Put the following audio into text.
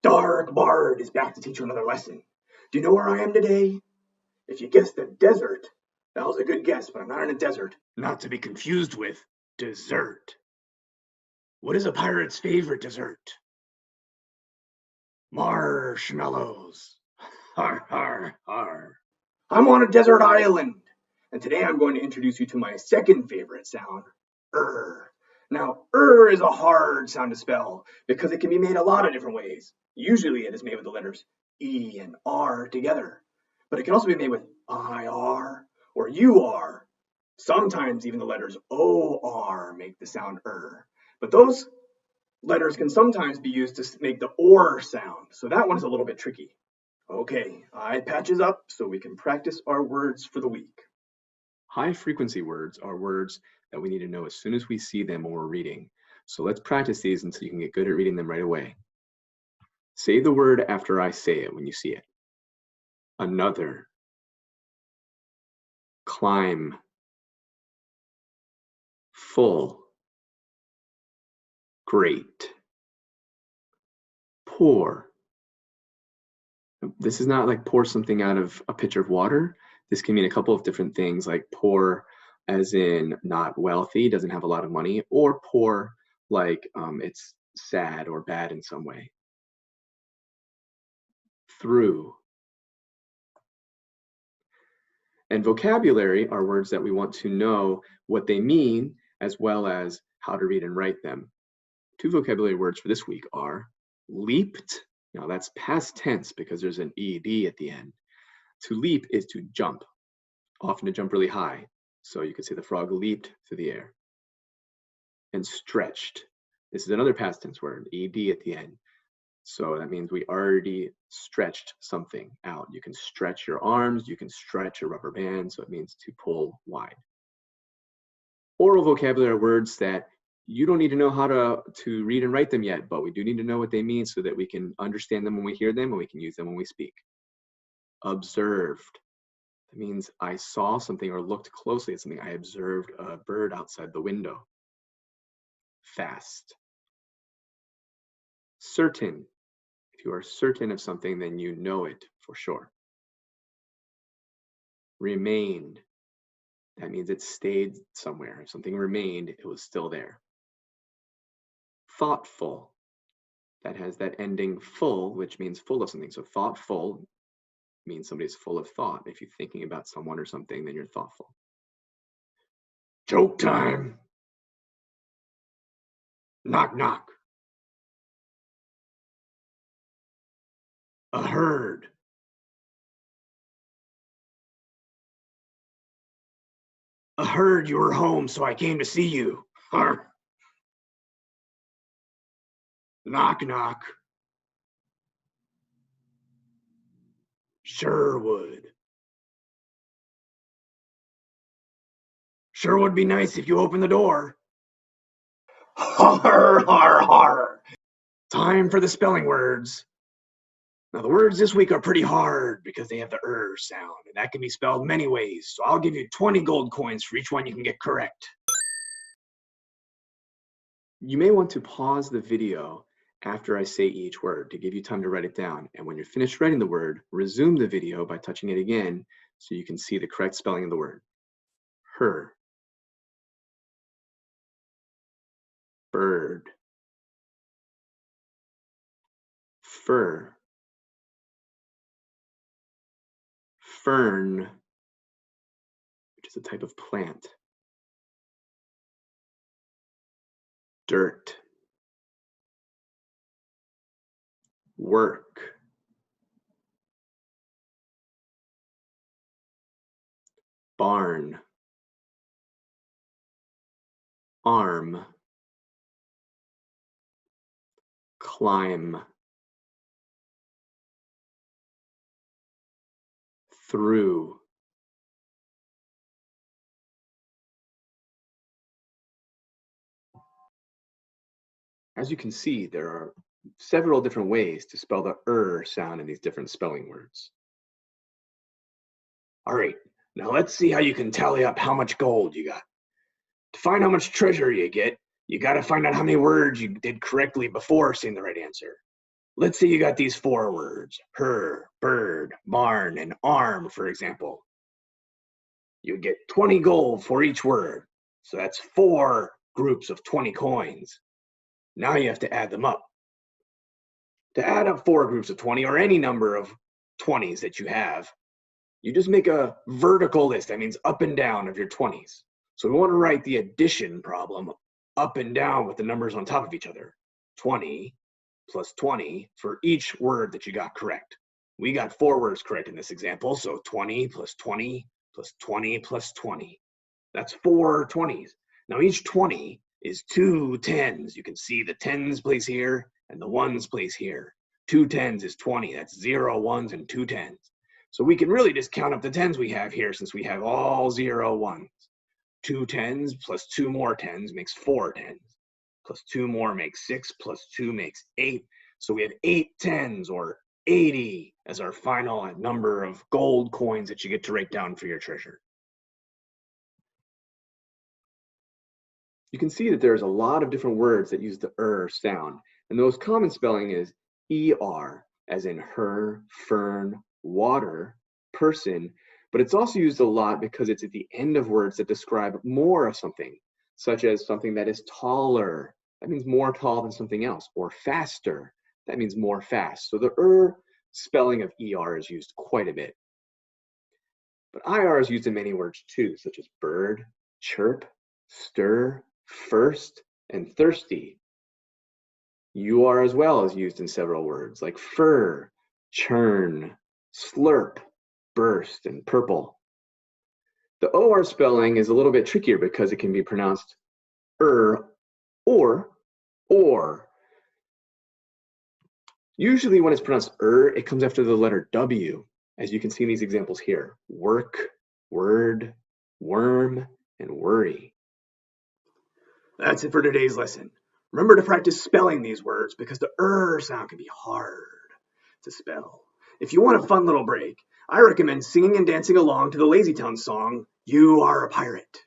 Dark Bart is back to teach you another lesson. Do you know where I am today? If you guessed the desert, that was a good guess, but I'm not in a desert. Not to be confused with dessert. What is a pirate's favorite dessert? Marshmallows. Har, har, har. I'm on a desert island, and today I'm going to introduce you to my second favorite sound, Now, is a hard sound to spell because it can be made a lot of different ways. Usually it is made with the letters E and R together, but it can also be made with IR or UR. Sometimes even the letters OR make the sound but those letters can sometimes be used to make the OR sound, so that one's a little bit tricky. Okay, eye patches up so we can practice our words for the week. High frequency words are words that we need to know as soon as we see them when we're reading. So let's practice these until you can get good at reading them right away. Say the word after I say it when you see it. Another. Climb. Full. Great. Pour. This is not like pour something out of a pitcher of water. This can mean a couple of different things, like poor as in not wealthy, doesn't have a lot of money, or poor like it's sad or bad in some way. Through. And vocabulary are words that we want to know what they mean as well as how to read and write them. Two vocabulary words for this week are leaped. Now that's past tense because there's an ED at the end. To leap is to jump, often to jump really high. So you could say the frog leaped through the air. And stretched. This is another past tense word, ED at the end. So that means we already stretched something out. You can stretch your arms, you can stretch a rubber band, so it means to pull wide. Oral vocabulary are words that you don't need to know how to read and write them yet, but we do need to know what they mean so that we can understand them when we hear them and we can use them when we speak. Observed. That means I saw something or looked closely at something. I observed a bird outside the window. Fast. Certain. If you are certain of something, then you know it for sure. Remained. That means it stayed somewhere. If something remained, it was still there. Thoughtful. That has that ending full, which means full of something. So thoughtful means somebody's full of thought. If you're thinking about someone or something, then you're thoughtful. Joke time. Knock, knock. A herd. I heard you were home, so I came to see you. Arr. Knock, knock. Sherwood. Sure would be nice if you opened the door. Har, har, har. Time for the spelling words. Now the words this week are pretty hard because they have the sound, and that can be spelled many ways. So I'll give you 20 gold coins for each one you can get correct. You may want to pause the video after I say each word to give you time to write it down. And when you're finished writing the word, resume the video by touching it again so you can see the correct spelling of the word. Her. Bird. Fur. Fern, which is a type of plant. Dirt. Work. Barn. Arm. Climb. Through. As you can see, there are several different ways to spell the sound in these different spelling words. All right, now let's see how you can tally up how much gold you got. To find how much treasure you get, you got to find out how many words you did correctly before saying the right answer. Let's say you got these 4 words, her, bird, barn, and arm, for example. You get 20 gold for each word. So that's 4 groups of 20 coins. Now you have to add them up. To add up 4 groups of 20 or any number of 20s that you have, you just make a vertical list. That means up and down of your 20s. So we want to write the addition problem up and down with the numbers on top of each other. 20 plus 20 for each word that you got correct. We got 4 words correct in this example, so 20 plus 20 plus 20 plus 20. That's 4 20s. Now each 20 is 2 10s. You can see the 10s place here and the 1s place here. 2 10s is 20. That's 0 1s and 2 10s. So we can really just count up the 10s we have here since we have all 0 1s. 2 10s plus 2 more 10s makes 4 10s. Plus 2 more makes 6, plus 2 makes 8. So we have 8 10s, or 80, as our final number of gold coins that you get to write down for your treasure. You can see that there's a lot of different words that use the sound, and the most common spelling is ER, as in her, fern, water, person, but it's also used a lot because it's at the end of words that describe more of something, such as something that is taller. That means more tall than something else, or faster. That means more fast. So the spelling of ER is used quite a bit. But IR is used in many words too, such as bird, chirp, stir, first, and thirsty. UR as well is used in several words like fur, churn, slurp, burst, and purple. The OR spelling is a little bit trickier because it can be pronounced or. Usually when it's pronounced it comes after the letter W, as you can see in these examples here. Work, word, worm, and worry. That's it for today's lesson. Remember to practice spelling these words because the sound can be hard to spell. If you want a fun little break, I recommend singing and dancing along to the Lazy Town song, You Are a Pirate.